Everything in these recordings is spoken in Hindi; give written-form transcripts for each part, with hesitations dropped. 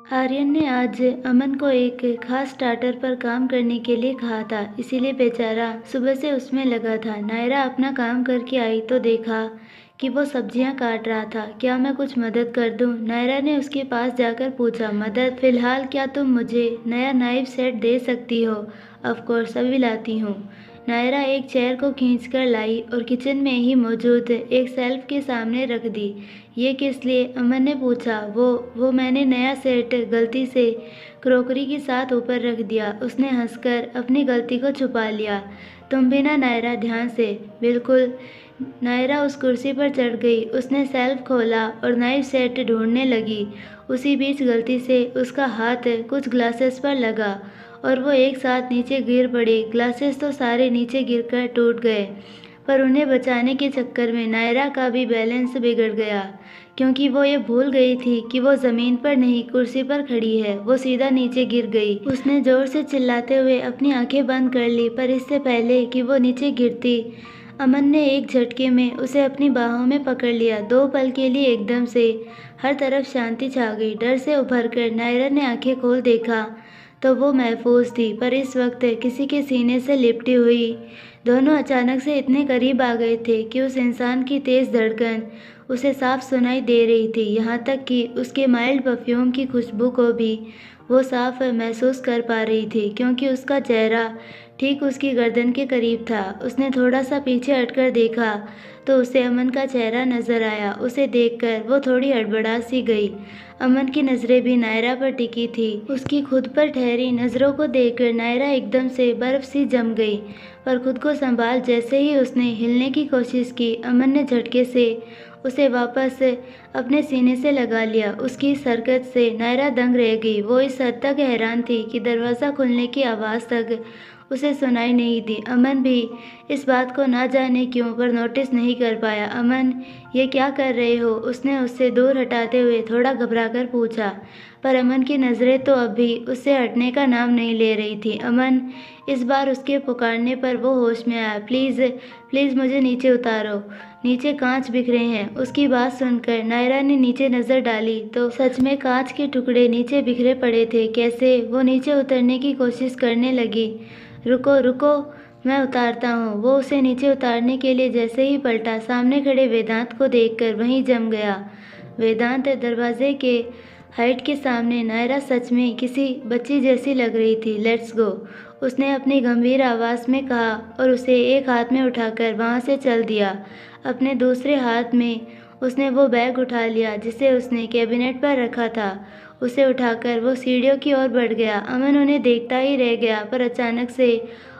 आर्यन ने आज अमन को एक खास स्टार्टर पर काम करने के लिए कहा था, इसीलिए बेचारा सुबह से उसमें लगा था। नायरा अपना काम करके आई तो देखा कि वो सब्जियां काट रहा था। क्या मैं कुछ मदद कर दूं? नायरा ने उसके पास जाकर पूछा। मदद? फिलहाल क्या तुम मुझे नया नाइफ सेट दे सकती हो? ऑफ कोर्स, अभी लाती हूँ। नायरा एक चेयर को खींचकर लाई और किचन में ही मौजूद एक शेल्फ के सामने रख दी। ये किस लिए? अमन ने पूछा। वो मैंने नया सेट गलती से क्रॉकरी के साथ ऊपर रख दिया। उसने हंसकर अपनी गलती को छुपा लिया। तुम भी ना नायरा, ध्यान से। बिल्कुल। नायरा उस कुर्सी पर चढ़ गई। उसने शेल्फ खोला और नाइफ सेट ढूंढने लगी। उसी बीच गलती से उसका हाथ कुछ ग्लासेस पर लगा और वो एक साथ नीचे गिर पड़े। ग्लासेस तो सारे नीचे गिरकर टूट गए, पर उन्हें बचाने के चक्कर में नायरा का भी बैलेंस बिगड़ गया, क्योंकि वो ये भूल गई थी कि वो ज़मीन पर नहीं कुर्सी पर खड़ी है। वो सीधा नीचे गिर गई। उसने ज़ोर से चिल्लाते हुए अपनी आंखें बंद कर ली, पर इससे पहले कि वो नीचे गिरती, अमन ने एक झटके में उसे अपनी बाहों में पकड़ लिया। 2 पल के लिए एकदम से हर तरफ शांति छा गई। डर से उभरकर नायरा ने आंखें खोल देखा तो वो महफूज थी, पर इस वक्त किसी के सीने से लिपटी हुई। दोनों अचानक से इतने करीब आ गए थे कि उस इंसान की तेज धड़कन उसे साफ सुनाई दे रही थी। यहाँ तक कि उसके माइल्ड परफ्यूम की खुशबू को भी वो साफ महसूस कर पा रही थी, क्योंकि उसका चेहरा ठीक उसकी गर्दन के करीब था। उसने थोड़ा सा पीछे हटकर देखा तो उसे अमन का चेहरा नजर आया। उसे देखकर वो थोड़ी हड़बड़ा सी गई। अमन की नज़रें भी नायरा पर टिकी थी। उसकी खुद पर ठहरी नज़रों को देखकर नायरा एकदम से बर्फ सी जम गई, पर खुद को संभाल जैसे ही उसने हिलने की कोशिश की, अमन ने झटके से उसे वापस अपने सीने से लगा लिया। उसकी इस हरकत से नायरा दंग रह गई। वो इस हद तक हैरान थी कि दरवाज़ा खुलने की आवाज़ तक उसे सुनाई नहीं दी। अमन भी इस बात को ना जाने क्यों पर नोटिस नहीं कर पाया। अमन, ये क्या कर रहे हो? उसने उससे दूर हटाते हुए थोड़ा घबराकर पूछा, पर अमन की नज़रें तो अब भी उससे हटने का नाम नहीं ले रही थी। अमन, इस बार उसके पुकारने पर वो होश में आया। प्लीज़ प्लीज़ मुझे नीचे उतारो, नीचे कांच बिखरे हैं। उसकी बात सुनकर नायरा ने नीचे नज़र डाली तो सच में कांच के टुकड़े नीचे बिखरे पड़े थे। कैसे? वो नीचे उतरने की कोशिश करने लगी। रुको रुको, मैं उतारता हूँ। वो उसे नीचे उतारने के लिए जैसे ही पलटा, सामने खड़े वेदांत को देखकर वहीं जम गया। वेदांत दरवाजे के हाइट के सामने। नायरा सच में किसी बच्ची जैसी लग रही थी। लेट्स गो, उसने अपनी गंभीर आवाज़ में कहा और उसे एक हाथ में उठाकर वहाँ से चल दिया। अपने दूसरे हाथ में उसने वो बैग उठा लिया जिसे उसने कैबिनेट पर रखा था। उसे उठाकर वो सीढ़ियों की ओर बढ़ गया। अमन उन्हें देखता ही रह गया, पर अचानक से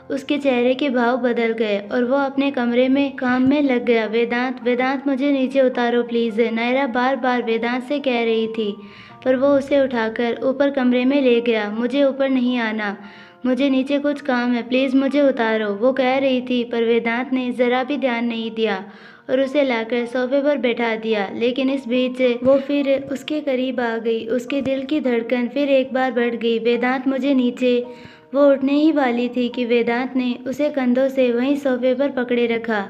उसके चेहरे के भाव बदल गए और वो अपने कमरे में काम में लग गया। वेदांत, वेदांत मुझे नीचे उतारो प्लीज़, नायरा बार बार वेदांत से कह रही थी, पर वो उसे उठाकर ऊपर कमरे में ले गया। मुझे ऊपर नहीं आना, मुझे नीचे कुछ काम है, प्लीज़ मुझे उतारो, वो कह रही थी, पर वेदांत ने ज़रा भी ध्यान नहीं दिया और उसे लाकर सोफे पर बैठा दिया। लेकिन इस बीच वो फिर उसके करीब आ गई। उसके दिल की धड़कन फिर एक बार बढ़ गई। वेदांत मुझे नीचे। वो उठने ही वाली थी कि वेदांत ने उसे कंधों से वहीं सोफे पर पकड़े रखा।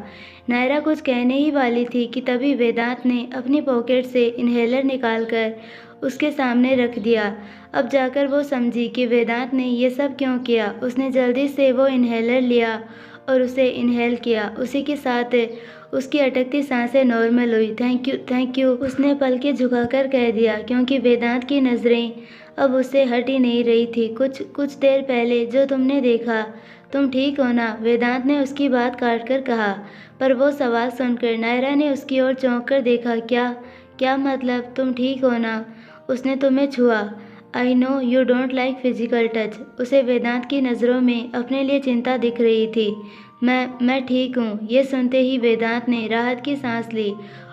नायरा कुछ कहने ही वाली थी कि तभी वेदांत ने अपनी पॉकेट से इन्हेलर निकालकर उसके सामने रख दिया। अब जाकर वो समझी कि वेदांत ने ये सब क्यों किया। उसने जल्दी से वो इन्हेलर लिया और उसे इन्हेल किया। उसी के साथ उसकी अटकती सांसें नॉर्मल हुई। थैंक यू, उसने पलकें झुकाकर कह दिया, क्योंकि वेदांत की नज़रें अब उससे हट ही नहीं रही थी। कुछ देर पहले जो तुमने देखा, तुम ठीक हो ना? वेदांत ने उसकी बात काट कर कहा, पर वो सवाल सुनकर नायरा ने उसकी ओर चौंक कर देखा। क्या क्या मतलब, तुम ठीक हो ना? उसने तुम्हें छुआ। I know you don't like physical touch. उसे वेदांत की नज़रों में अपने लिए चिंता दिख रही थी। मैं ठीक हूँ। ये सुनते ही वेदांत ने राहत की सांस ली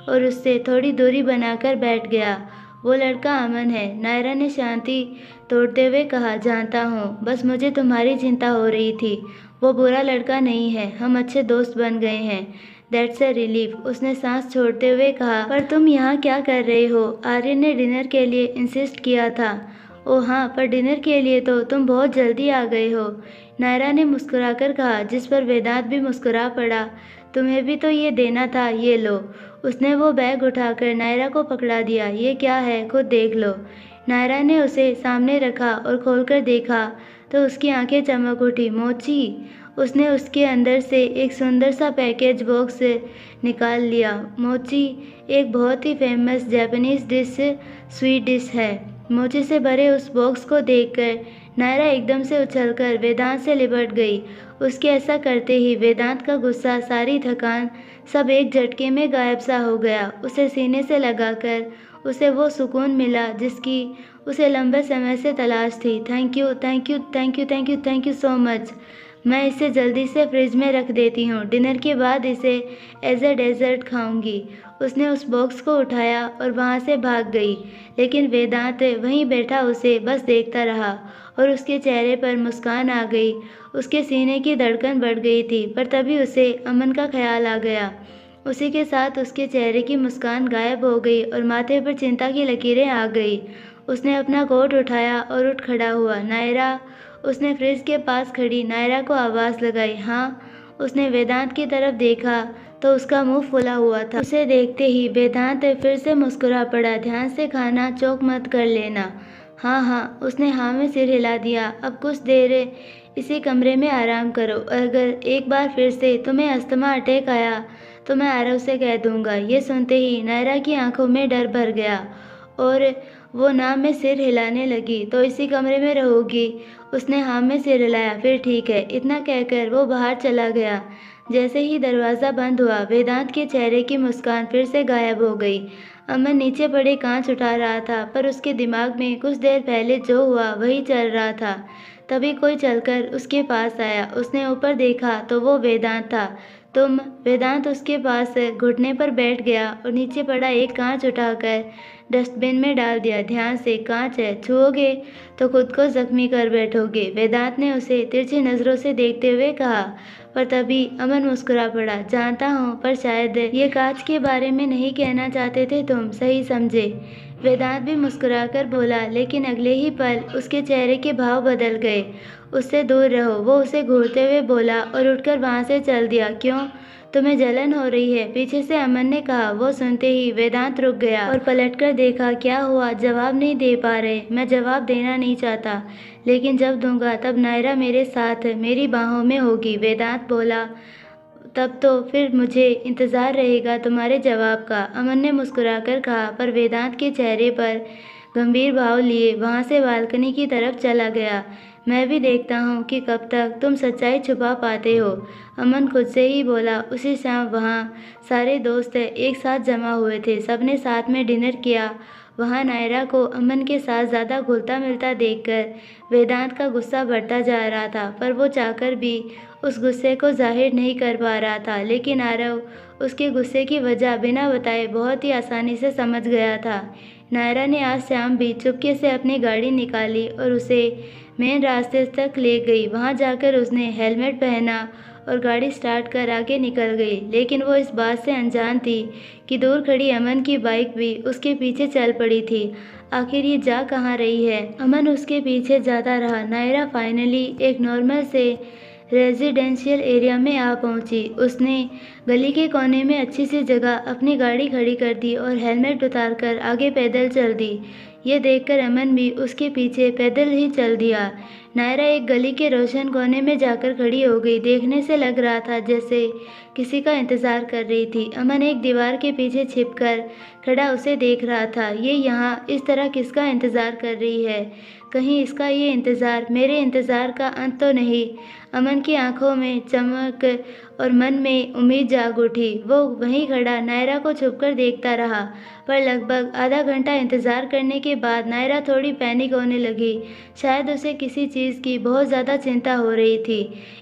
और उससे थोड़ी दूरी बनाकर बैठ गया। वो लड़का अमन है, नायरा ने शांति तोड़ते हुए कहा। जानता हूँ, बस मुझे तुम्हारी चिंता हो रही थी। वो बुरा लड़का नहीं है, हम अच्छे दोस्त बन गए हैं। दैट्स अ रिलीफ, उसने सांस छोड़ते हुए कहा। पर तुम यहाँ क्या कर रहे हो? आर्यन ने डिनर के लिए इंसिस्ट किया था। ओह हाँ, पर डिनर के लिए तो तुम बहुत जल्दी आ गए हो, नायरा ने मुस्कुराकर कहा, जिस पर वेदांत भी मुस्कुरा पड़ा। तुम्हें भी तो ये देना था, ये लो। उसने वो बैग उठाकर नायरा को पकड़ा दिया। ये क्या है, खुद देख लो। नायरा ने उसे सामने रखा और खोलकर देखा तो उसकी आंखें चमक उठी। मोची! उसने उसके अंदर से एक सुंदर सा पैकेज बॉक्स निकाल लिया। मोची एक बहुत ही famous Japanese dish sweet dish है। मोची से भरे उस बॉक्स को देखकर नायरा एकदम से उछलकर वेदांत से लिपट गई। उसके ऐसा करते ही वेदांत का गुस्सा, सारी थकान सब एक झटके में गायब सा हो गया। उसे सीने से लगाकर उसे वो सुकून मिला जिसकी उसे लंबे समय से तलाश थी। Thank you, thank you, thank you, thank you, thank you so much. मैं इसे जल्दी से फ्रिज में रख देती हूँ। डिनर के बाद इसे एज अ डेजर्ट खाऊंगी। उसने उस बॉक्स को उठाया और वहाँ से भाग गई, लेकिन वेदांत वहीं बैठा उसे बस देखता रहा और उसके चेहरे पर मुस्कान आ गई। उसके सीने की धड़कन बढ़ गई थी, पर तभी उसे अमन का ख्याल आ गया। उसी के साथ उसके चेहरे की मुस्कान गायब हो गई और माथे पर चिंता की लकीरें आ गई। उसने अपना कोट उठाया और उठ खड़ा हुआ। नायरा! उसने फ्रिज के पास खड़ी नायरा को आवाज़ लगाई। हाँ। उसने वेदांत की तरफ देखा तो उसका मुंह फुला हुआ था। उसे देखते ही वेदांत फिर से मुस्कुरा पड़ा। ध्यान से खाना, चौक मत कर लेना। हाँ हाँ। उसने हाँ में सिर हिला दिया। अब कुछ देर इसी कमरे में आराम करो। अगर एक बार फिर से तुम्हें अस्थमा अटैक आया तो मैं आरव से कह दूंगा। ये सुनते ही नायरा की आंखों में डर भर गया और वो नाम में सिर हिलाने लगी। तो इसी कमरे में रहोगी? उसने हाँ में सिर हिलाया। फिर ठीक है। इतना कहकर वो बाहर चला गया। जैसे ही दरवाज़ा बंद हुआ, वेदांत के चेहरे की मुस्कान फिर से गायब हो गई। अमन नीचे पड़े कांच उठा रहा था, पर उसके दिमाग में कुछ देर पहले जो हुआ वही चल रहा था। तभी कोई चलकर उसके पास आया। उसने ऊपर देखा तो वो वेदांत था। तुम? वेदांत उसके पास घुटने पर बैठ गया और नीचे पड़ा एक कांच उठाकर डस्टबिन में डाल दिया। ध्यान से, कांच है, छुओगे तो खुद को जख्मी कर बैठोगे। वेदांत ने उसे तिरछी नज़रों से देखते हुए कहा। पर तभी अमन मुस्कुरा पड़ा। जानता हूँ, पर शायद ये कांच के बारे में नहीं कहना चाहते थे तुम, सही समझे? वेदांत भी मुस्कुराकर बोला, लेकिन अगले ही पल उसके चेहरे के भाव बदल गए। उससे दूर रहो, वो उसे घूरते हुए बोला और उठकर वहाँ से चल दिया। क्यों? तुम्हें जलन हो रही है? पीछे से अमन ने कहा। वो सुनते ही वेदांत रुक गया और पलटकर देखा। क्या हुआ? जवाब नहीं दे पा रहे? मैं जवाब देना नहीं चाहता, लेकिन जब दूंगा तब नायरा मेरे साथ मेरी बाहों में होगी। वेदांत बोला। तब तो फिर मुझे इंतज़ार रहेगा तुम्हारे जवाब का, अमन ने मुस्कुराकर कहा। पर वेदांत के चेहरे पर गंभीर भाव लिए वहाँ से बालकनी की तरफ चला गया। मैं भी देखता हूँ कि कब तक तुम सच्चाई छुपा पाते हो, अमन खुद से ही बोला। उसी शाम वहाँ सारे दोस्त एक साथ जमा हुए थे। सबने साथ में डिनर किया। वहाँ नायरा को अमन के साथ ज़्यादा घुलता मिलता देखकर वेदांत का गुस्सा बढ़ता जा रहा था, पर वो चाहकर भी उस गुस्से को जाहिर नहीं कर पा रहा था। लेकिन आरव उसके गुस्से की वजह बिना बताए बहुत ही आसानी से समझ गया था। नायरा ने आज शाम भी चुपके से अपनी गाड़ी निकाली और उसे मेन रास्ते तक ले गई। वहां जाकर उसने हेलमेट पहना और गाड़ी स्टार्ट कर आगे निकल गई। लेकिन वो इस बात से अनजान थी कि दूर खड़ी अमन की बाइक भी उसके पीछे चल पड़ी थी। आखिर ये जा कहाँ रही है? अमन उसके पीछे जाता रहा। नायरा फाइनली एक नॉर्मल से रेजिडेंशियल एरिया में आ पहुंची। उसने गली के कोने में अच्छी सी जगह अपनी गाड़ी खड़ी कर दी और हेलमेट उतारकर आगे पैदल चल दी। ये देखकर अमन भी उसके पीछे पैदल ही चल दिया। नायरा एक गली के रोशन कोने में जाकर खड़ी हो गई। देखने से लग रहा था जैसे किसी का इंतजार कर रही थी। अमन एक दीवार के पीछे छिपकर खड़ा उसे देख रहा था। ये यहाँ इस तरह किसका इंतजार कर रही है? कहीं इसका ये इंतजार मेरे इंतजार का अंत तो नहीं? अमन की आंखों में चमक और मन में उम्मीद जाग उठी। वो वहीं खड़ा नायरा को छुपकर देखता रहा। पर लगभग आधा घंटा इंतजार करने के बाद नायरा थोड़ी पैनिक होने लगी। शायद उसे किसी चीज़ की बहुत ज़्यादा चिंता हो रही थी।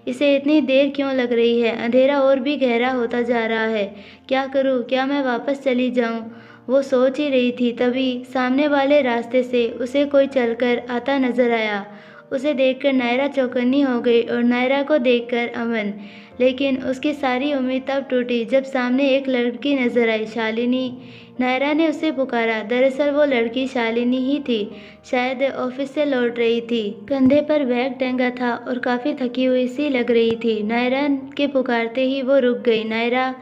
इसे इतनी देर क्यों लग रही है? अंधेरा और भी गहरा होता जा रहा है। क्या करूं? क्या मैं वापस चली जाऊं? वो सोच ही रही थी, तभी सामने वाले रास्ते से उसे कोई चलकर आता नजर आया। उसे देखकर नायरा चौकन्नी हो गई और नायरा को देखकर अमन। लेकिन उसकी सारी उम्मीद तब टूटी जब सामने एक लड़की नजर आई, शालिनी। नायरा ने उसे पुकारा। दरअसल वो लड़की शालिनी ही थी। शायद ऑफिस से लौट रही थी। कंधे पर बैग टंगा था और काफ़ी थकी हुई सी लग रही थी। नायरा के पुकारते ही वो रुक गई। नायरा,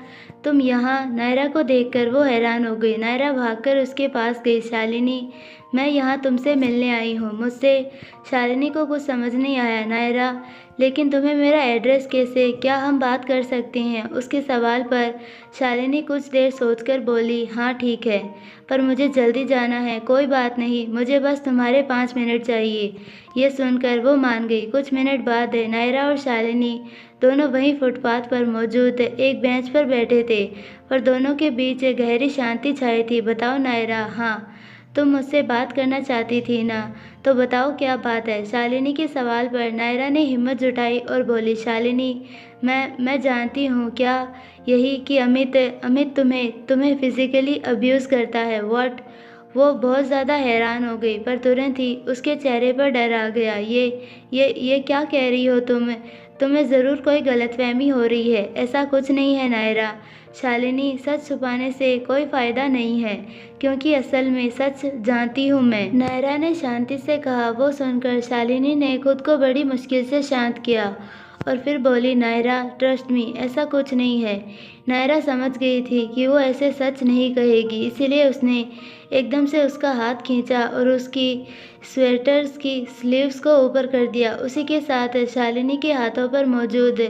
तुम यहाँ? नायरा को देखकर वो हैरान हो गई। नायरा भागकर उसके पास गई। शालिनी, मैं यहाँ तुमसे मिलने आई हूँ। मुझसे शालिनी को कुछ समझ नहीं आया नायरा, लेकिन तुम्हें मेरा एड्रेस कैसे, क्या हम बात कर सकते हैं? उसके सवाल पर शालिनी कुछ देर सोचकर बोली, हाँ ठीक है, पर मुझे जल्दी जाना है। कोई बात नहीं, मुझे बस तुम्हारे 5 मिनट चाहिए। ये सुनकर वो मान गई। कुछ मिनट बाद नायरा और शालिनी दोनों वहीं फुटपाथ पर मौजूद एक बेंच पर बैठे थे, पर दोनों के बीच गहरी शांति छाई थी। बताओ नायरा। हाँ, तुम मुझसे बात करना चाहती थी ना, तो बताओ क्या बात है? शालिनी के सवाल पर नायरा ने हिम्मत जुटाई और बोली, शालिनी, मैं जानती हूँ क्या यही कि अमित अमित तुम्हें तुम्हें फिजिकली अब्यूज़ करता है। व्हाट? वो बहुत ज़्यादा हैरान हो गई, पर तुरंत ही उसके चेहरे पर डर आ गया। ये क्या कह रही हो तुम? तुम्हें ज़रूर कोई गलतफहमी हो रही है। ऐसा कुछ नहीं है नायरा। शालिनी, सच छुपाने से कोई फ़ायदा नहीं है, क्योंकि असल में सच जानती हूँ मैं, नायरा ने शांति से कहा। वो सुनकर शालिनी ने खुद को बड़ी मुश्किल से शांत किया और फिर बोली, नायरा, ट्रस्ट मी, ऐसा कुछ नहीं है। नायरा समझ गई थी कि वो ऐसे सच नहीं कहेगी, इसीलिए उसने एकदम से उसका हाथ खींचा और उसकी स्वेटर्स की स्लीव्स को ऊपर कर दिया। उसी के साथ शालिनी के हाथों पर मौजूद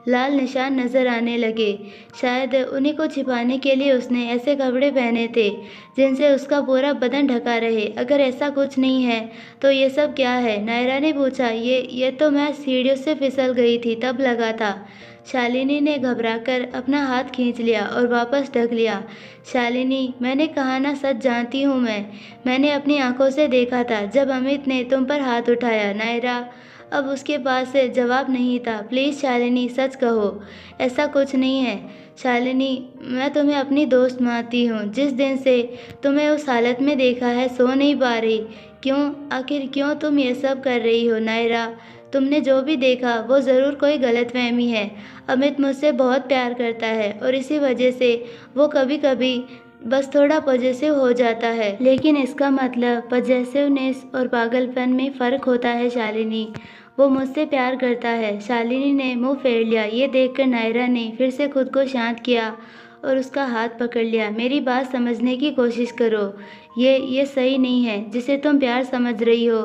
लाल निशान नजर आने लगे। शायद उन्हीं को छिपाने के लिए उसने ऐसे कपड़े पहने थे जिनसे उसका पूरा बदन ढका रहे। अगर ऐसा कुछ नहीं है तो ये सब क्या है? नायरा ने पूछा। ये तो मैं सीढ़ियों से फिसल गई थी तब लगा था। शालिनी ने घबराकर अपना हाथ खींच लिया और वापस ढक लिया। शालिनी, मैंने कहा ना, सच जानती हूँ मैंने अपनी आंखों से देखा था जब अमित ने तुम पर हाथ उठाया। नायरा अब उसके पास जवाब नहीं था। प्लीज़ शालिनी, सच कहो, ऐसा कुछ नहीं है। शालिनी, मैं तुम्हें अपनी दोस्त मानती हूँ। जिस दिन से तुम्हें उस हालत में देखा है, सो नहीं पा रही। आखिर क्यों तुम ये सब कर रही हो? नायरा, तुमने जो भी देखा वो ज़रूर कोई गलतफहमी है। अमित मुझसे बहुत प्यार करता है और इसी वजह से वो कभी कभी बस थोड़ा पॉजेसिव हो जाता है। लेकिन इसका मतलब पॉजेसिवनेस और पागलपन में फ़र्क होता है शालिनी। वो मुझसे प्यार करता है। शालिनी ने मुंह फेर लिया। ये देखकर नायरा ने फिर से खुद को शांत किया और उसका हाथ पकड़ लिया। मेरी बात समझने की कोशिश करो। ये सही नहीं है जिसे तुम प्यार समझ रही हो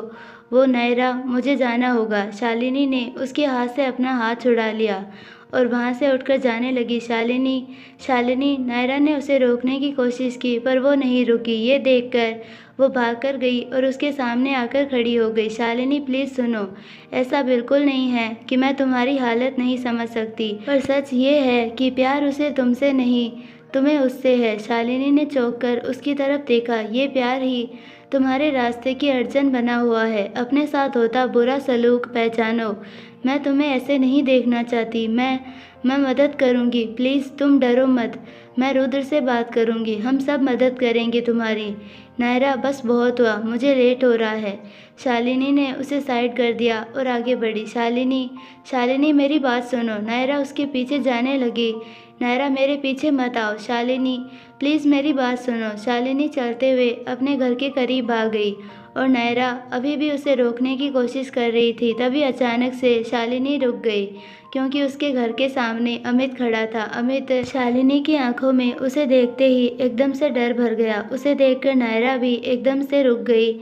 वो। नायरा, मुझे जाना होगा। शालिनी ने उसके हाथ से अपना हाथ छुड़ा लिया और वहाँ से उठकर जाने लगी। शालिनी, नायरा ने उसे रोकने की कोशिश की पर वो नहीं रुकी। ये देखकर वो भागकर गई और उसके सामने आकर खड़ी हो गई। शालिनी, प्लीज़ सुनो, ऐसा बिल्कुल नहीं है कि मैं तुम्हारी हालत नहीं समझ सकती, पर सच ये है कि प्यार उसे तुमसे नहीं, तुम्हें उससे है। शालिनी ने चौंक कर उसकी तरफ देखा। ये प्यार ही तुम्हारे रास्ते की अड़चन बना हुआ है। अपने साथ होता बुरा सलूक पहचानो। मैं तुम्हें ऐसे नहीं देखना चाहती। मैं मदद करूंगी। प्लीज़ तुम डरो मत। मैं रुद्र से बात करूंगी। हम सब मदद करेंगे तुम्हारी। नायरा, बस बहुत हुआ, मुझे लेट हो रहा है। शालिनी ने उसे साइड कर दिया और आगे बढ़ी। शालिनी, मेरी बात सुनो। नायरा उसके पीछे जाने लगी। नायरा, मेरे पीछे मत आओ। शालिनी, प्लीज़ मेरी बात सुनो। शालिनी चलते हुए अपने घर के करीब आ गई और नायरा अभी भी उसे रोकने की कोशिश कर रही थी। तभी अचानक से शालिनी रुक गई, क्योंकि उसके घर के सामने अमित खड़ा था। अमित, शालिनी की आंखों में उसे देखते ही एकदम से डर भर गया। उसे देखकर नायरा भी एकदम से रुक गई।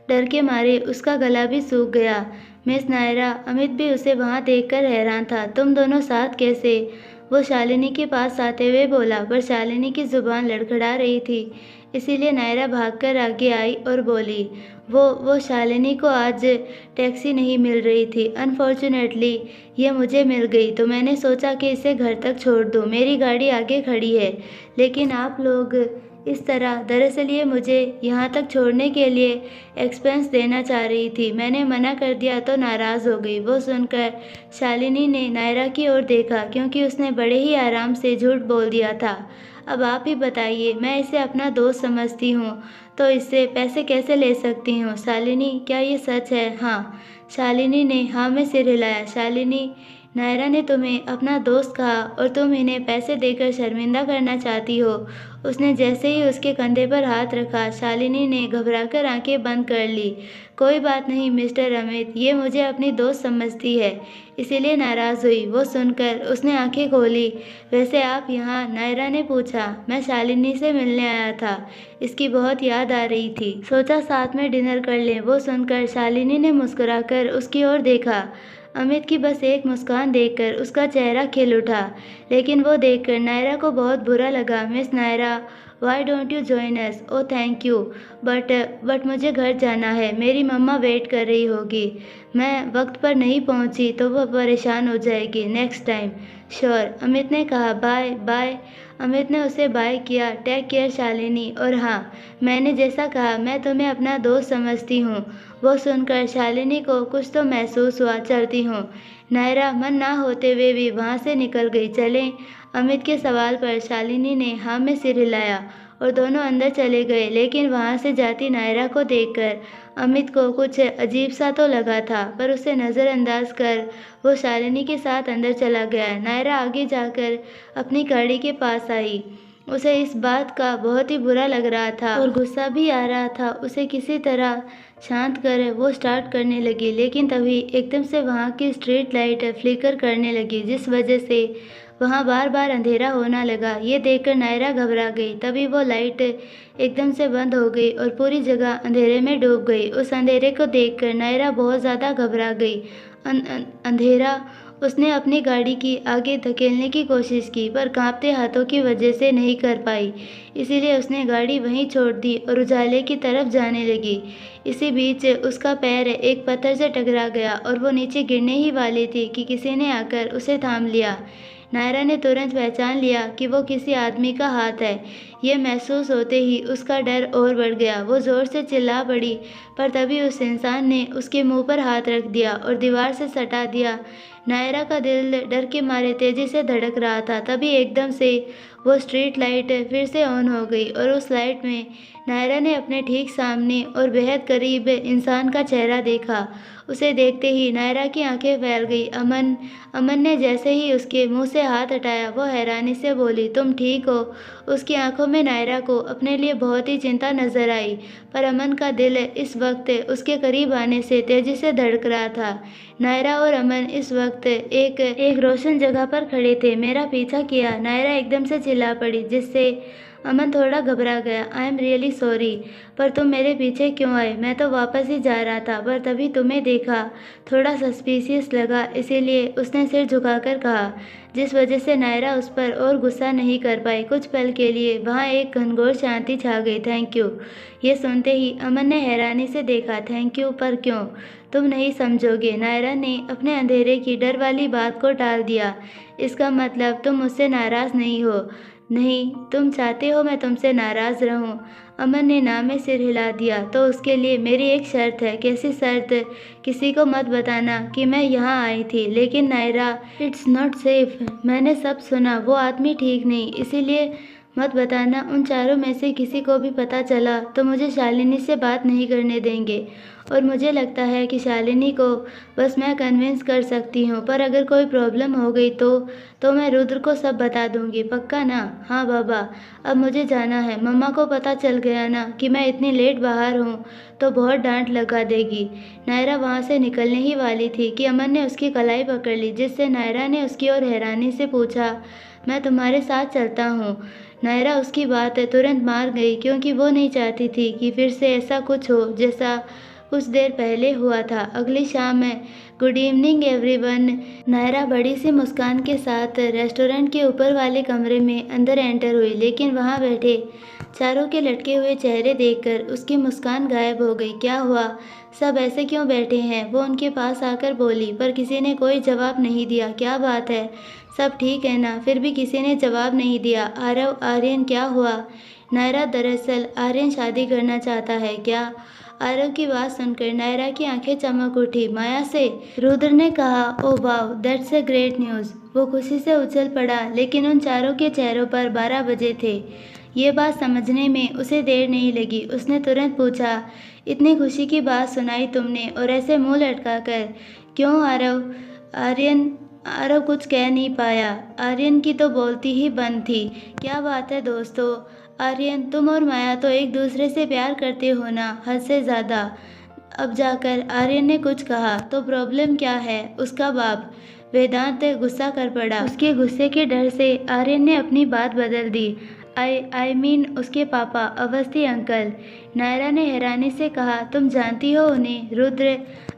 डर के मारे उसका गला भी सूख गया। मिस नायरा, अमित भी उसे वहाँ देखकर हैरान था। तुम दोनों साथ कैसे? वो शालिनी के पास आते हुए बोला, पर शालिनी की जुबान लड़खड़ा रही थी, इसीलिए नायरा भागकर आगे आई और बोली, वो शालिनी को आज टैक्सी नहीं मिल रही थी। अनफॉर्चुनेटली ये मुझे मिल गई, तो मैंने सोचा कि इसे घर तक छोड़ दूँ। मेरी गाड़ी आगे खड़ी है, लेकिन आप लोग इस तरह, दरअसल ये मुझे यहाँ तक छोड़ने के लिए एक्सपेंस देना चाह रही थी। मैंने मना कर दिया तो नाराज़ हो गई। वो सुनकर शालिनी ने नायरा की ओर देखा, क्योंकि उसने बड़े ही आराम से झूठ बोल दिया था। अब आप ही बताइए, मैं इसे अपना दोस्त समझती हूँ तो इससे पैसे कैसे ले सकती हूँ? शालिनी, क्या ये सच है? हाँ। शालिनी ने हाँ में सिर हिलाया। शालिनी, नायरा ने तुम्हें अपना दोस्त कहा और तुम इन्हें पैसे देकर शर्मिंदा करना चाहती हो उसने जैसे ही उसके कंधे पर हाथ रखा, शालिनी ने घबराकर आंखें बंद कर ली। कोई बात नहीं मिस्टर अमित, ये मुझे अपनी दोस्त समझती है, इसीलिए नाराज़ हुई। वो सुनकर उसने आंखें खोली। वैसे आप यहाँ? नायरा ने पूछा। मैं शालिनी से मिलने आया था, इसकी बहुत याद आ रही थी, सोचा साथ में डिनर कर लें। वो सुनकर शालिनी ने मुस्कुराकर उसकी ओर देखा। अमित की बस एक मुस्कान देखकर उसका चेहरा खिल उठा, लेकिन वो देखकर नायरा को बहुत बुरा लगा। Miss Naira, why don't you join us? Oh thank you, but मुझे घर जाना है, मेरी मम्मा वेट कर रही होगी। मैं वक्त पर नहीं पहुंची तो वह परेशान हो जाएगी। Next time. श्योर, अमित ने कहा। Bye bye. अमित ने उसे बाय किया। Take care Shalini. और हाँ, मैंने जैसा कहा, मैं तुम्हें अपना दोस्त समझती हूँ। वो सुनकर शालिनी को कुछ तो महसूस हुआ। चलती हूँ। नायरा मन ना होते हुए भी वहाँ से निकल गई। चलें? अमित के सवाल पर शालिनी ने हाँ में सिर हिलाया और दोनों अंदर चले गए। लेकिन वहाँ से जाती नायरा को देखकर अमित को कुछ अजीब सा तो लगा था, पर उसे नज़रअंदाज कर वो शालिनी के साथ अंदर चला गया। नायरा आगे जाकर अपनी गाड़ी के पास आई। उसे इस बात का बहुत ही बुरा लग रहा था और गुस्सा भी आ रहा था। उसे किसी तरह शांत कर वो स्टार्ट करने लगी, लेकिन तभी एकदम से वहाँ की स्ट्रीट लाइट फ्लिकर करने लगी, जिस वजह से वहाँ बार बार अंधेरा होना लगा। ये देखकर नायरा घबरा गई। तभी वो लाइट एकदम से बंद हो गई और पूरी जगह अंधेरे में डूब गई। उस अंधेरे को देखकर नायरा बहुत ज़्यादा घबरा गई। अंधेरा। उसने अपनी गाड़ी की आगे धकेलने की कोशिश की, पर कांपते हाथों की वजह से नहीं कर पाई। इसीलिए उसने गाड़ी वहीं छोड़ दी और उजाले की तरफ जाने लगी। इसी बीच उसका पैर एक पत्थर से टकरा गया और वो नीचे गिरने ही वाली थी कि किसी ने आकर उसे थाम लिया। नायरा ने तुरंत पहचान लिया कि वो किसी आदमी का हाथ है। ये महसूस होते ही उसका डर और बढ़ गया। वो ज़ोर से चिल्ला पड़ी, पर तभी उस इंसान ने उसके मुंह पर हाथ रख दिया और दीवार से सटा दिया। नायरा का दिल डर के मारे तेजी से धड़क रहा था। तभी एकदम से वो स्ट्रीट लाइट फिर से ऑन हो गई और उस लाइट में नायरा ने अपने ठीक सामने और बेहद करीब इंसान का चेहरा देखा। उसे देखते ही नायरा की आंखें फैल गई। अमन। अमन ने जैसे ही उसके मुंह से हाथ हटाया, वो हैरानी से बोली, तुम ठीक हो? उसकी आंखों में नायरा को अपने लिए बहुत ही चिंता नजर आई, पर अमन का दिल इस वक्त उसके करीब आने से तेजी से धड़क रहा था। नायरा और अमन इस वक्त एक रोशन जगह पर खड़े थे। मेरा पीछा किया, नायरा एकदम से चिल्ला पड़ी, जिससे अमन थोड़ा घबरा गया। आई एम रियली सॉरी, पर तुम मेरे पीछे क्यों आए? मैं तो वापस ही जा रहा था, पर तभी तुम्हें देखा, थोड़ा सस्पिशियस लगा, इसीलिए। उसने सिर झुकाकर कहा, जिस वजह से नायरा उस पर और गुस्सा नहीं कर पाई। कुछ पल के लिए वहाँ एक घनघोर शांति छा गई। Thank you. ये सुनते ही अमन ने हैरानी से देखा। Thank you? पर क्यों? तुम नहीं समझोगे। नायरा ने अपने अंधेरे की डर वाली बात को टाल दिया। इसका मतलब तुम मुझसे नाराज़ नहीं हो? नहीं, तुम चाहते हो मैं तुमसे नाराज़ रहूं? अमन ने ना में सिर हिला दिया। तो उसके लिए मेरी एक शर्त है। कैसी शर्त? किसी को मत बताना कि मैं यहाँ आई थी। लेकिन नायरा, इट्स नॉट सेफ। मैंने सब सुना, वो आदमी ठीक नहीं, इसीलिए मत बताना। उन चारों में से किसी को भी पता चला तो मुझे शालिनी से बात नहीं करने देंगे, और मुझे लगता है कि शालिनी को बस मैं कन्विंस कर सकती हूँ। पर अगर कोई प्रॉब्लम हो गई तो मैं रुद्र को सब बता दूंगी। पक्का ना? हाँ बाबा, अब मुझे जाना है। मम्मा को पता चल गया ना कि मैं इतनी लेट बाहर हूँ तो बहुत डांट लगा देगी। नायरा वहाँ से निकलने ही वाली थी कि अमन ने उसकी कलाई पकड़ ली, जिससे नायरा ने उसकी ओर हैरानी से पूछा, मैं तुम्हारे साथ चलता हूँ? नायरा उसकी बात तुरंत मार गई, क्योंकि वो नहीं चाहती थी कि फिर से ऐसा कुछ हो जैसा कुछ देर पहले हुआ था। अगली शाम में गुड इवनिंग एवरीवन। नायरा बड़ी सी मुस्कान के साथ रेस्टोरेंट के ऊपर वाले कमरे में अंदर एंटर हुई, लेकिन वहाँ बैठे चारों के लटके हुए चेहरे देखकर उसकी मुस्कान गायब हो गई। क्या हुआ? सब ऐसे क्यों बैठे हैं? वो उनके पास आकर बोली, पर किसी ने कोई जवाब नहीं दिया। क्या बात है? सब ठीक है ना? फिर भी किसी ने जवाब नहीं दिया। आरव, आर्यन, क्या हुआ? नायरा, दरअसल आर्यन शादी करना चाहता है। क्या? आरव की बात सुनकर नायरा की आंखें चमक उठी। माया से? रुद्र ने कहा। Oh wow, that's a great news. वो खुशी से उछल पड़ा, लेकिन उन चारों के चेहरों पर 12 बजे थे। ये बात समझने में उसे देर नहीं लगी। उसने तुरंत पूछा, इतनी खुशी की बात सुनाई तुमने, और ऐसे मुंह लटका कर? क्यों आरव? आरव कुछ कह नहीं पाया। आर्यन की तो बोलती ही बंद थी। क्या बात है दोस्तों, आर्यन, तुम और माया तो एक दूसरे से प्यार करते हो ना, हद से ज़्यादा। अब जाकर आर्यन ने कुछ कहा। तो प्रॉब्लम क्या है? उसका बाप। वेदांत गुस्सा कर पड़ा। उसके गुस्से के डर से आर्यन ने अपनी बात बदल दी। आई मीन उसके पापा, अवस्थी अंकल। नायरा ने हैरानी से कहा, तुम जानती हो उन्हें? रुद्र,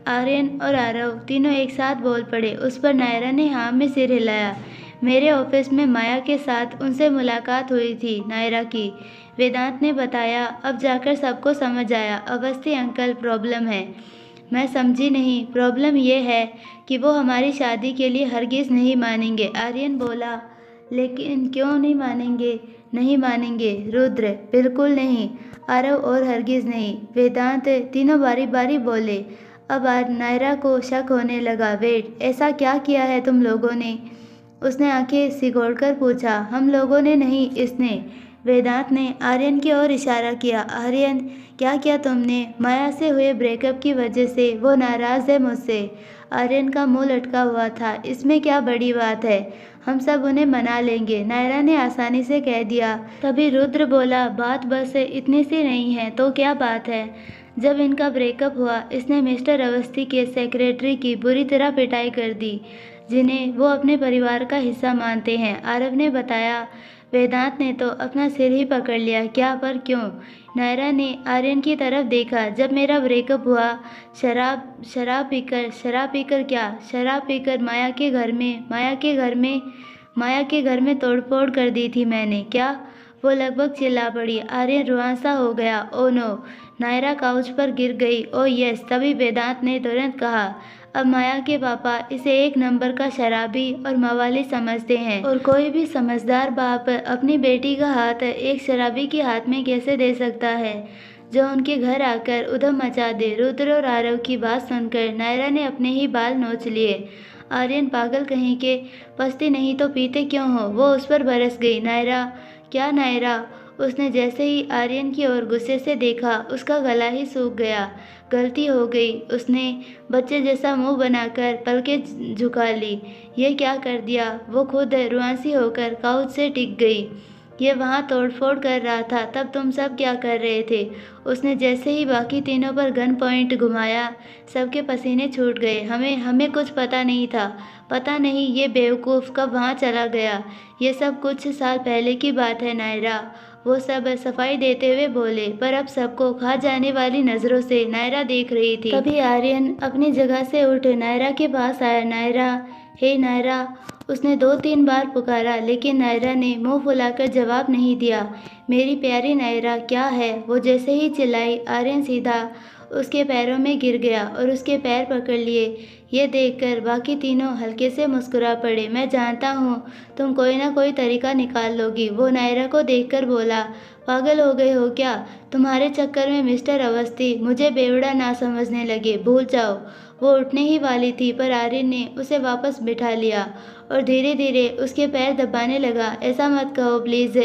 आर्यन और आरव तीनों एक साथ बोल पड़े। उस पर नायरा ने हाँ में सिर हिलाया। मेरे ऑफिस में माया के साथ उनसे मुलाकात हुई थी, नायरा की। वेदांत ने बताया। अब जाकर सबको समझ आया। अवस्थी अंकल, प्रॉब्लम है। मैं समझी नहीं। प्रॉब्लम यह है कि वो हमारी शादी के लिए हरगिज़ नहीं मानेंगे। आर्यन बोला। लेकिन क्यों नहीं मानेंगे? नहीं मानेंगे रुद्र, बिल्कुल नहीं। आरव, और हरगिज़ नहीं। वेदांत तीनों बारी बारी बोले। अब आज नायरा को शक होने लगा। वेट, ऐसा क्या किया है तुम लोगों ने? उसने आंखें सिकोड़कर पूछा। हम लोगों ने नहीं, इसने। वेदांत ने आर्यन की ओर इशारा किया। आर्यन, क्या किया तुमने? माया से हुए ब्रेकअप की वजह से वो नाराज़ है मुझसे। आर्यन का मुंह लटका हुआ था। इसमें क्या बड़ी बात है? हम सब उन्हें मना लेंगे, नायरा ने आसानी से कह दिया। तभी रुद्र बोला, बात बस इतनी सी नहीं है तो क्या बात है? जब इनका ब्रेकअप हुआ, इसने मिस्टर अवस्थी के सेक्रेटरी की बुरी तरह पिटाई कर दी, जिन्हें वो अपने परिवार का हिस्सा मानते हैं, आरव ने बताया। वेदांत ने तो अपना सिर ही पकड़ लिया। क्या, पर क्यों? नायरा ने आर्यन की तरफ देखा। जब मेरा ब्रेकअप हुआ, शराब पीकर क्या? शराब पीकर माया के घर में तोड़फोड़ कर दी थी मैंने। क्या? वो लगभग चिल्ला पड़ी। आर्यन रुआंसा हो गया। Oh no! नायरा काउच पर गिर गई। ओ यस! तभी वेदांत ने तुरंत कहा, अब माया के पापा इसे एक नंबर का शराबी और मवाली समझते हैं, और कोई भी समझदार बाप अपनी बेटी का हाथ एक शराबी के हाथ में कैसे दे सकता है, जो उनके घर आकर उधम मचा दे। रुद्र और आरव की बात सुनकर नायरा ने अपने ही बाल नोच लिए। आर्यन, पागल कहीं के, पछती नहीं तो पीते क्यों हो? वो उस पर बरस गई। नायरा! क्या नायरा? उसने जैसे ही आर्यन की ओर गुस्से से देखा, उसका गला ही सूख गया। गलती हो गई। उसने बच्चे जैसा मुंह बनाकर पलकें झुका ली। ये क्या कर दिया? वो खुद रुआंसी होकर काउच से टिक गई। ये वहाँ तोड़फोड़ कर रहा था, तब तुम सब क्या कर रहे थे? उसने जैसे ही बाकी तीनों पर गन पॉइंट घुमाया, सबके पसीने छूट गए। हमें कुछ पता नहीं था। पता नहीं ये बेवकूफ़ कब वहाँ चला गया। ये सब कुछ साल पहले की बात है नायरा। वो सब सफाई देते हुए बोले, पर अब सबको खा जाने वाली नज़रों से नायरा देख रही थी। तभी आर्यन अपनी जगह से उठ नायरा के पास आया। नायरा, हे नायरा! उसने 2-3 बार पुकारा, लेकिन नायरा ने मुंह फुलाकर जवाब नहीं दिया। मेरी प्यारी नायरा, क्या है? वो जैसे ही चिल्लाई, आर्यन सीधा उसके पैरों में गिर गया और उसके पैर पकड़ लिए। ये देखकर बाकी तीनों हल्के से मुस्कुरा पड़े। मैं जानता हूँ तुम कोई ना कोई तरीका निकाल लोगी, वो नायरा को देखकर बोला। पागल हो गए हो क्या? तुम्हारे चक्कर में मिस्टर अवस्थी मुझे बेवड़ा ना समझने लगे। भूल जाओ। वो उठने ही वाली थी, पर आर्यन ने उसे वापस बिठा लिया और धीरे धीरे उसके पैर दबाने लगा। ऐसा मत कहो प्लीज़।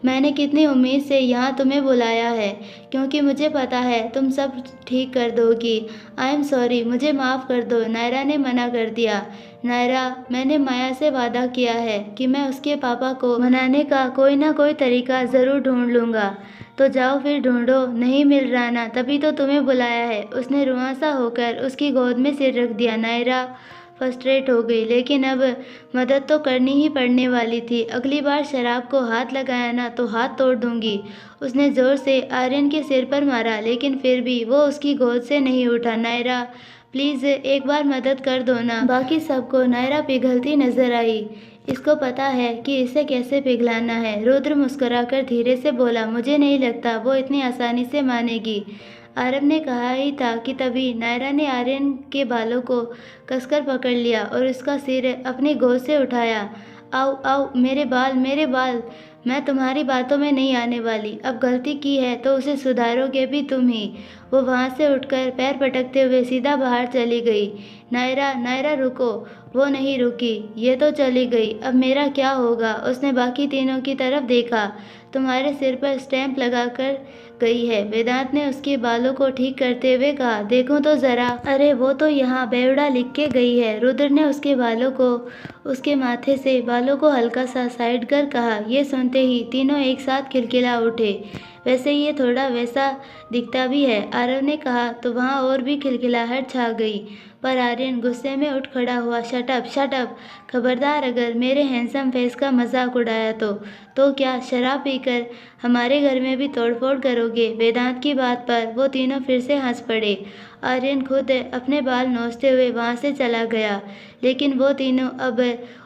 मैंने कितनी उम्मीद से यहाँ तुम्हें बुलाया है, क्योंकि मुझे पता है तुम सब ठीक कर दोगी। आई एम सॉरी, मुझे माफ़ कर दो, नायरा ने मना कर दिया। नायरा, मैंने माया से वादा किया है कि मैं उसके पापा को मनाने का कोई ना कोई तरीका ज़रूर ढूंढ लूँगा। तो जाओ फिर ढूंढो। नहीं मिल रहा ना, तभी तो तुम्हें बुलाया है। उसने रुआंसा होकर उसकी गोद में सिर रख दिया। नायरा फ्रस्ट्रेट हो गई, लेकिन अब मदद तो करनी ही पड़ने वाली थी। अगली बार शराब को हाथ लगाया ना तो हाथ तोड़ दूंगी। उसने जोर से आर्यन के सिर पर मारा, लेकिन फिर भी वो उसकी गोद से नहीं उठा। नायरा, प्लीज़ एक बार मदद कर दो ना। बाकी सबको नायरा पिघलती नजर आई। इसको पता है कि इसे कैसे पिघलाना है। रुद्र मुस्कुराकर धीरे से बोला, मुझे नहीं लगता वो इतनी आसानी से मानेगी। आरव ने कहा ही था कि तभी नायरा ने आर्यन के बालों को कसकर पकड़ लिया और उसका सिर अपनी गोद से उठाया। आओ आओ, मेरे बाल, मेरे बाल! मैं तुम्हारी बातों में नहीं आने वाली। अब गलती की है तो उसे सुधारोगे भी तुम ही। वो वहाँ से उठकर पैर पटकते हुए सीधा बाहर चली गई। नायरा, नायरा रुको। वो नहीं रुकी। ये तो चली गई, अब मेरा क्या होगा? उसने बाकी तीनों की तरफ देखा। तुम्हारे सिर पर स्टैंप लगाकर गई है, वेदांत ने उसके बालों को ठीक करते हुए कहा। देखूं तो जरा। अरे वो तो यहाँ बेवड़ा लिख के गई है। रुद्र ने उसके बालों को, उसके माथे से बालों को हल्का सा साइड कर कहा। ये सुनते ही तीनों एक साथ खिलखिला उठे। वैसे ये थोड़ा वैसा दिखता भी है, आरव ने कहा तो वहाँ और भी खिलखिलाहट छा गई। पर आर्यन गुस्से में उठ खड़ा हुआ। Shut up, shut up. खबरदार अगर मेरे हैंडसम फेस का मजाक उड़ाया तो क्या शराब पीकर हमारे घर में भी तोड़फोड़ करोगे? वेदांत की बात पर वो तीनों फिर से हंस पड़े। आर्यन खुद अपने बाल नोचते हुए वहाँ से चला गया, लेकिन वो तीनों अब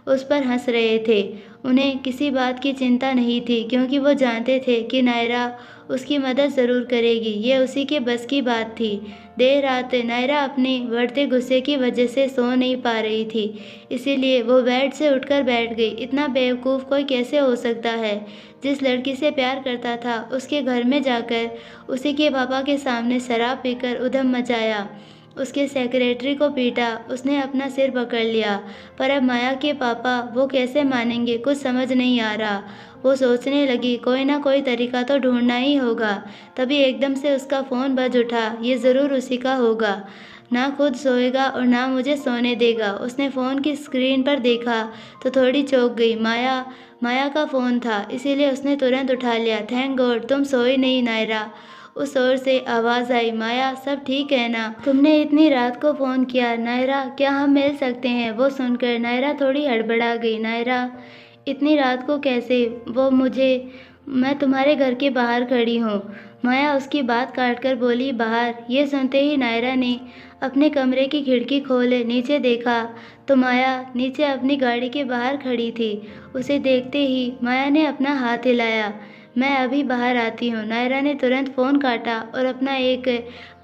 उस पर हंस रहे थे। उन्हें किसी बात की चिंता नहीं थी, क्योंकि वो जानते थे कि नायरा उसकी मदद ज़रूर करेगी। ये उसी के बस की बात थी। देर रात नायरा अपने बढ़ते गुस्से की वजह से सो नहीं पा रही थी, इसीलिए वो बेड से उठकर बैठ गई। इतना बेवकूफ़ कोई कैसे हो सकता है? जिस लड़की से प्यार करता था, उसके घर में जाकर उसी के पापा के सामने शराब पीकर उधम मचाया, उसके सेक्रेटरी को पीटा, उसने अपना सिर पकड़ लिया। पर अब माया के पापा वो कैसे मानेंगे? कुछ समझ नहीं आ रहा। वो सोचने लगी कोई ना कोई तरीका तो ढूंढना ही होगा। तभी एकदम से उसका फ़ोन बज उठा। ये ज़रूर उसी का होगा। ना खुद सोएगा और ना मुझे सोने देगा। उसने फ़ोन की स्क्रीन पर देखा तो थोड़ी चौंक गई। माया का फ़ोन था, इसीलिए उसने तुरंत उठा लिया। थैंक गॉड तुम सोई नहीं नायरा। उस ओर से आवाज़ आई। माया, सब ठीक है ना? तुमने इतनी रात को फ़ोन किया। नायरा, क्या हम मिल सकते हैं? वो सुनकर नायरा थोड़ी हड़बड़ा गई। नायरा, इतनी रात को कैसे? मैं तुम्हारे घर के बाहर खड़ी हूँ। माया उसकी बात काटकर बोली। बाहर? ये सुनते ही नायरा ने अपने कमरे की खिड़की खोल नीचे देखा तो माया नीचे अपनी गाड़ी के बाहर खड़ी थी। उसे देखते ही माया ने अपना हाथ हिलाया। मैं अभी बाहर आती हूँ। नायरा ने तुरंत फ़ोन काटा और अपना एक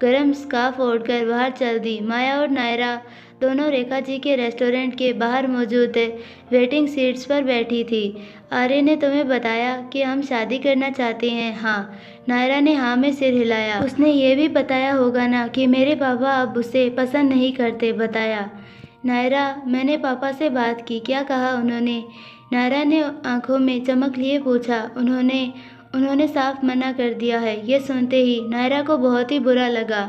गर्म स्कार्फ ओढ़कर बाहर चल दी। माया और नायरा दोनों रेखा जी के रेस्टोरेंट के बाहर मौजूद वेटिंग सीट्स पर बैठी थी। आर्य ने तुम्हें बताया कि हम शादी करना चाहते हैं? हाँ। नायरा ने हाँ में सिर हिलाया। उसने ये भी बताया होगा ना कि मेरे पापा अब उसे पसंद नहीं करते? बताया। नायरा, मैंने पापा से बात की। क्या कहा उन्होंने? नायरा ने आंखों में चमक लिए पूछा। उन्होंने साफ मना कर दिया है। ये सुनते ही नायरा को बहुत ही बुरा लगा,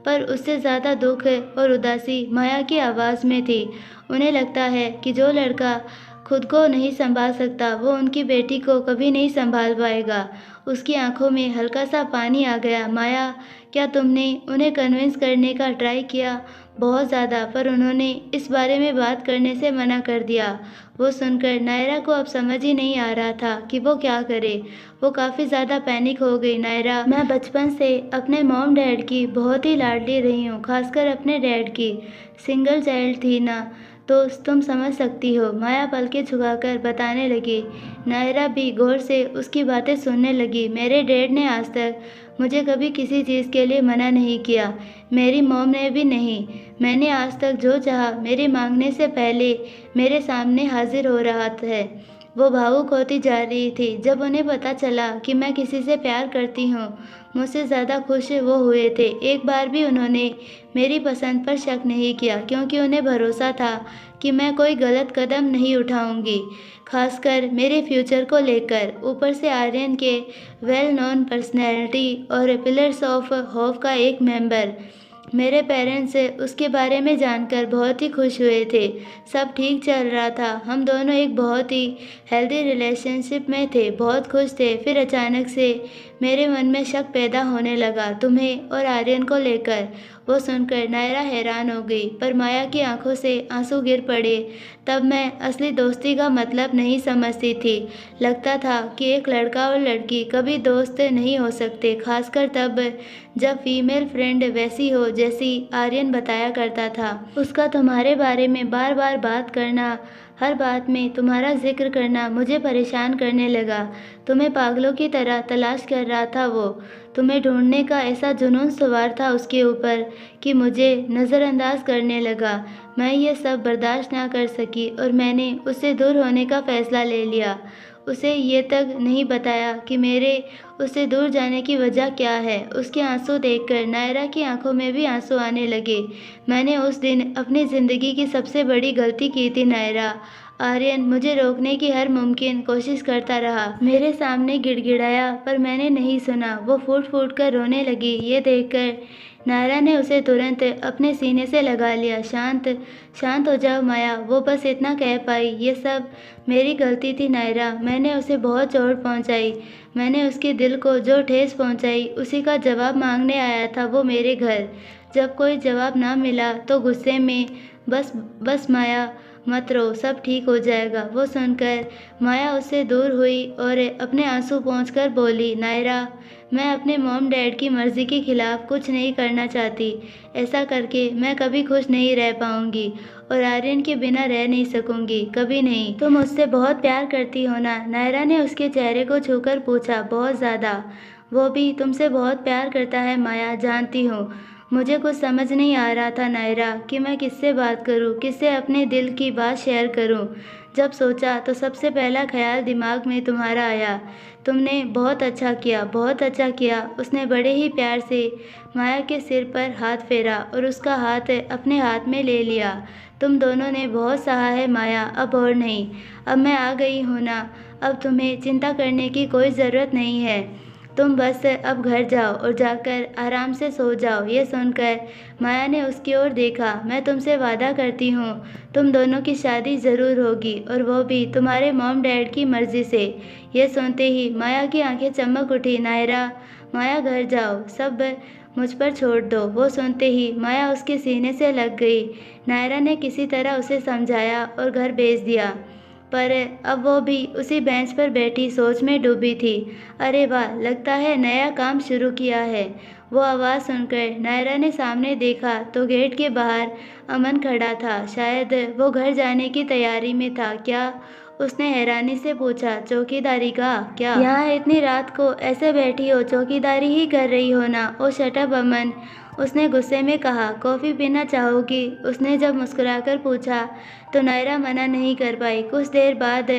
पर उससे ज़्यादा दुख और उदासी माया की आवाज़ में थी। उन्हें लगता है कि जो लड़का खुद को नहीं संभाल सकता वो उनकी बेटी को कभी नहीं संभाल पाएगा। उसकी आंखों में हल्का सा पानी आ गया। माया, क्या तुमने उन्हें कन्विंस करने का ट्राई किया? बहुत ज़्यादा, पर उन्होंने इस बारे में बात करने से मना कर दिया। वो सुनकर नायरा को अब समझ ही नहीं आ रहा था कि वो क्या करे। वो काफ़ी ज़्यादा पैनिक हो गई। नायरा, मैं बचपन से अपने मॉम डैड की बहुत ही लाडली रही हूँ, खासकर अपने डैड की। सिंगल चाइल्ड थी ना, तो तुम समझ सकती हो। माया पलकें झुकाकर बताने लगी। नायरा भी गौर से उसकी बातें सुनने लगी। मेरे डैड ने आज तक मुझे कभी किसी चीज़ के लिए मना नहीं किया, मेरी मॉम ने भी नहीं। मैंने आज तक जो चाहा मेरे मांगने से पहले मेरे सामने हाजिर हो रहा है। वो भावुक होती जा रही थी। जब उन्हें पता चला कि मैं किसी से प्यार करती हूँ, मुझसे ज़्यादा खुश वो हुए थे। एक बार भी उन्होंने मेरी पसंद पर शक नहीं किया, क्योंकि उन्हें भरोसा था कि मैं कोई गलत कदम नहीं उठाऊंगी, खासकर मेरे फ्यूचर को लेकर। ऊपर से आर्यन के वेल नोन पर्सनैलिटी और पिलर्स ऑफ होप का एक मेंबर। मेरे पेरेंट्स उसके बारे में जानकर बहुत ही खुश हुए थे। सब ठीक चल रहा था। हम दोनों एक बहुत ही हेल्दी रिलेशनशिप में थे, बहुत खुश थे। फिर अचानक से मेरे मन में शक पैदा होने लगा, तुम्हें और आर्यन को लेकर। वो सुनकर नायरा हैरान हो गई, पर माया की आंखों से आंसू गिर पड़े। तब मैं असली दोस्ती का मतलब नहीं समझती थी। लगता था कि एक लड़का और लड़की कभी दोस्त नहीं हो सकते, खासकर तब जब फीमेल फ्रेंड वैसी हो जैसी आर्यन बताया करता था। उसका तुम्हारे बारे में बार बार बात करना, हर बात में तुम्हारा जिक्र करना मुझे परेशान करने लगा। तुम्हें पागलों की तरह तलाश कर रहा था वो। तुम्हें ढूंढने का ऐसा जुनून सवार था उसके ऊपर कि मुझे नज़रअंदाज करने लगा। मैं ये सब बर्दाश्त ना कर सकी और मैंने उससे दूर होने का फ़ैसला ले लिया। उसे ये तक नहीं बताया कि मेरे उससे दूर जाने की वजह क्या है। उसके आंसू देखकर नायरा की आंखों में भी आंसू आने लगे। मैंने उस दिन अपनी ज़िंदगी की सबसे बड़ी गलती की थी नायरा। आर्यन मुझे रोकने की हर मुमकिन कोशिश करता रहा, मेरे सामने गिड़गिड़ाया, पर मैंने नहीं सुना। वो फूट फूट कर रोने लगी। ये देखकर नायरा ने उसे तुरंत अपने सीने से लगा लिया। शांत शांत हो जाओ माया, वो बस इतना कह पाई। ये सब मेरी गलती थी नायरा, मैंने उसे बहुत चोट पहुंचाई। मैंने उसके दिल को जो ठेस पहुंचाई, उसी का जवाब मांगने आया था वो मेरे घर। जब कोई जवाब ना मिला तो गुस्से में बस बस माया मत रो, सब ठीक हो जाएगा। वो सुनकर माया उससे दूर हुई और अपने आंसू पोंछकर बोली, नायरा मैं अपने मॉम डैड की मर्ज़ी के खिलाफ कुछ नहीं करना चाहती। ऐसा करके मैं कभी खुश नहीं रह पाऊंगी और आर्यन के बिना रह नहीं सकूंगी, कभी नहीं। तुम मुझसे बहुत प्यार करती हो ना? नायरा ने उसके चेहरे को छूकर पूछा। बहुत ज़्यादा। वो भी तुमसे बहुत प्यार करता है माया, जानती हूँ। मुझे कुछ समझ नहीं आ रहा था नायरा कि मैं किससे बात करूं, किससे अपने दिल की बात शेयर करूं। जब सोचा तो सबसे पहला ख्याल दिमाग में तुम्हारा आया। तुमने बहुत अच्छा किया, बहुत अच्छा किया। उसने बड़े ही प्यार से माया के सिर पर हाथ फेरा और उसका हाथ अपने हाथ में ले लिया। तुम दोनों ने बहुत सहा है माया, अब और नहीं। अब मैं आ गई हूँ ना, अब तुम्हें चिंता करने की कोई ज़रूरत नहीं है। तुम बस अब घर जाओ और जाकर आराम से सो जाओ। ये सुनकर माया ने उसकी ओर देखा। मैं तुमसे वादा करती हूँ, तुम दोनों की शादी ज़रूर होगी, और वो भी तुम्हारे मॉम डैड की मर्ज़ी से। ये सुनते ही माया की आंखें चमक उठी। नायरा माया घर जाओ, सब मुझ पर छोड़ दो। वो सुनते ही माया उसके सीने से लग गई। नायरा ने किसी तरह उसे समझाया और घर भेज दिया, पर अब वो भी उसी बेंच पर बैठी सोच में डूबी थी। अरे वाह, लगता है नया काम शुरू किया है। वो आवाज़ सुनकर नायरा ने सामने देखा तो गेट के बाहर अमन खड़ा था। शायद वो घर जाने की तैयारी में था। क्या? उसने हैरानी से पूछा। चौकीदारी का? क्या यहाँ इतनी रात को ऐसे बैठी हो? चौकीदारी ही कर रही हो ना? ओ शट अप अमन, उसने गुस्से में कहा। कॉफ़ी पीना चाहोगी? उसने जब मुस्कुराकर पूछा तो नायरा मना नहीं कर पाई। कुछ देर बाद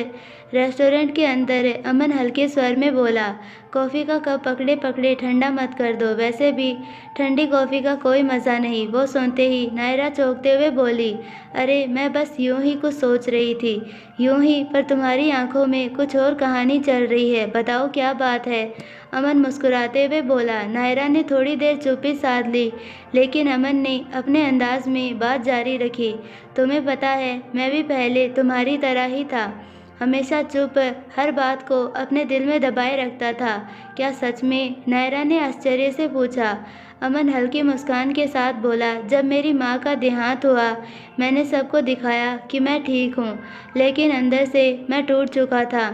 रेस्टोरेंट के अंदर अमन हल्के स्वर में बोला, कॉफ़ी का कप पकड़े पकड़े ठंडा मत कर दो, वैसे भी ठंडी कॉफ़ी का कोई मज़ा नहीं। वो सुनते ही नायरा चौंकते हुए बोली, अरे मैं बस यूं ही कुछ सोच रही थी। यूं ही? पर तुम्हारी आंखों में कुछ और कहानी चल रही है, बताओ क्या बात है? अमन मुस्कुराते हुए बोला। नायरा ने थोड़ी देर चुप्पी साध ली, लेकिन अमन ने अपने अंदाज में बात जारी रखी। तुम्हें पता है, मैं भी पहले तुम्हारी तरह ही था, हमेशा चुप, हर बात को अपने दिल में दबाए रखता था। क्या सच में? नायरा ने आश्चर्य से पूछा। अमन हल्की मुस्कान के साथ बोला, जब मेरी माँ का देहांत हुआ मैंने सबको दिखाया कि मैं ठीक हूँ, लेकिन अंदर से मैं टूट चुका था।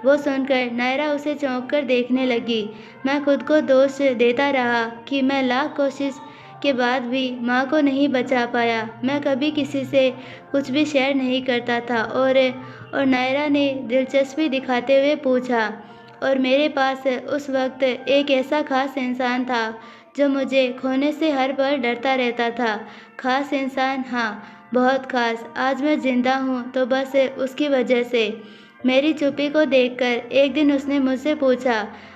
वो सुनकर नायरा उसे चौंक कर देखने लगी। मैं खुद को दोष देता रहा कि मैं लाख कोशिश के बाद भी माँ को नहीं बचा पाया। मैं कभी किसी से कुछ भी शेयर नहीं करता था। और नायरा ने दिलचस्पी दिखाते हुए पूछा, और मेरे पास उस वक्त एक ऐसा खास इंसान था जो मुझे खोने से हर पल डरता रहता था। खास इंसान? हाँ, बहुत खास। आज मैं जिंदा हूँ तो बस उसकी वजह से। मेरी चुप्पी को देखकर एक दिन उसने मुझसे पूछा,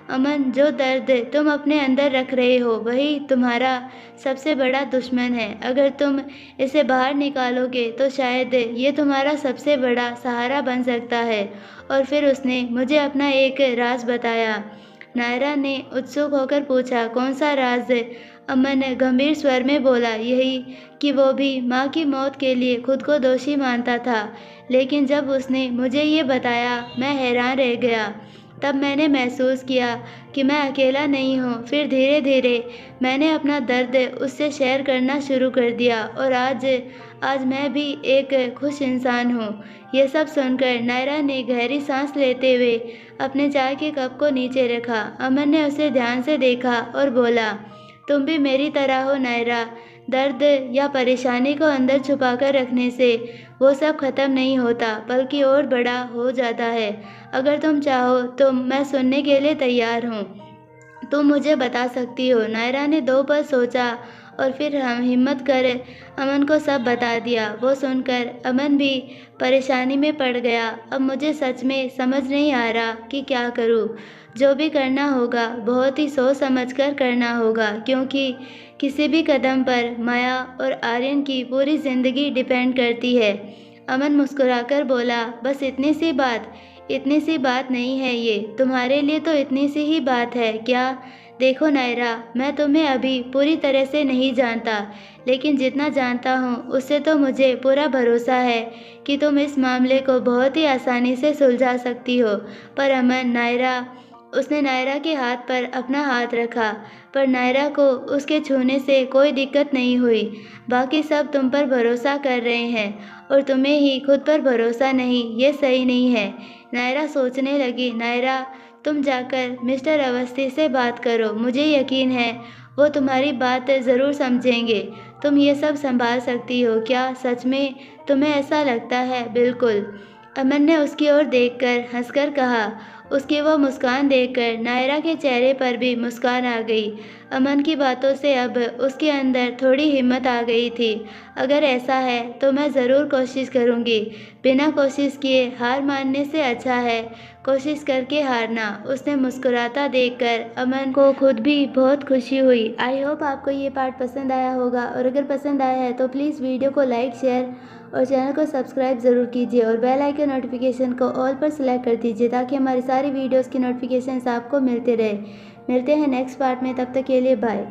अमन, जो दर्द तुम अपने अंदर रख रहे हो वही तुम्हारा सबसे बड़ा दुश्मन है। अगर तुम इसे बाहर निकालोगे तो शायद ये तुम्हारा सबसे बड़ा सहारा बन सकता है। और फिर उसने मुझे अपना एक राज बताया। नायरा ने उत्सुक होकर पूछा, कौन सा राज? अमन गंभीर स्वर में बोला, यही कि वो भी माँ की मौत के लिए खुद को दोषी मानता था। लेकिन जब उसने मुझे ये बताया मैं हैरान रह गया। तब मैंने महसूस किया कि मैं अकेला नहीं हूँ। फिर धीरे धीरे मैंने अपना दर्द उससे शेयर करना शुरू कर दिया, और आज मैं भी एक खुश इंसान हूँ। ये सब सुनकर नायरा ने गहरी सांस लेते हुए अपने चाय के कप को नीचे रखा। अमन ने उसे ध्यान से देखा और बोला, तुम भी मेरी तरह हो नायरा। दर्द या परेशानी को अंदर छुपाकर रखने से वो सब खत्म नहीं होता, बल्कि और बड़ा हो जाता है। अगर तुम चाहो तो मैं सुनने के लिए तैयार हूँ। तुम मुझे बता सकती हो। नायरा ने 2 पल सोचा और फिर हम हिम्मत कर अमन को सब बता दिया। वो सुनकर अमन भी परेशानी में पड़ गया। अब मुझे सच में समझ नहीं आ रहा कि क्या करूं। जो भी करना होगा बहुत ही सोच समझ कर करना होगा, क्योंकि किसी भी कदम पर माया और आर्यन की पूरी जिंदगी डिपेंड करती है। अमन मुस्कुराकर बोला, बस इतनी सी बात नहीं है ये। तुम्हारे लिए तो इतनी सी ही बात है क्या? देखो नायरा, मैं तुम्हें अभी पूरी तरह से नहीं जानता, लेकिन जितना जानता हूँ उससे तो मुझे पूरा भरोसा है कि तुम इस मामले को बहुत ही आसानी से सुलझा सकती हो। पर अमन, उसने नायरा के हाथ पर अपना हाथ रखा, पर नायरा को उसके छूने से कोई दिक्कत नहीं हुई। बाकी सब तुम पर भरोसा कर रहे हैं और तुम्हें ही खुद पर भरोसा नहीं, ये सही नहीं है। नायरा सोचने लगी। नायरा, तुम जाकर मिस्टर अवस्थी से बात करो, मुझे यकीन है वो तुम्हारी बात ज़रूर समझेंगे। तुम ये सब संभाल सकती हो क्या? सच में तुम्हें ऐसा लगता है? बिल्कुल। अमन ने उसकी ओर देखकर हंसकर कहा। उसकी वो मुस्कान देखकर नायरा के चेहरे पर भी मुस्कान आ गई। अमन की बातों से अब उसके अंदर थोड़ी हिम्मत आ गई थी। अगर ऐसा है तो मैं ज़रूर कोशिश करूँगी। बिना कोशिश किए हार मानने से अच्छा है कोशिश करके हारना। उसने मुस्कुराता देखकर अमन को खुद भी बहुत खुशी हुई। आई होप आपको ये पार्ट पसंद आया होगा, और अगर पसंद आया है तो प्लीज़ वीडियो को लाइक, शेयर और चैनल को सब्सक्राइब ज़रूर कीजिए, और बेल आइकन नोटिफिकेशन को ऑल पर सेलेक्ट कर दीजिए ताकि हमारी सारी वीडियोस की नोटिफिकेशंस आपको मिलते रहे। मिलते हैं नेक्स्ट पार्ट में, तब तक के लिए बाय।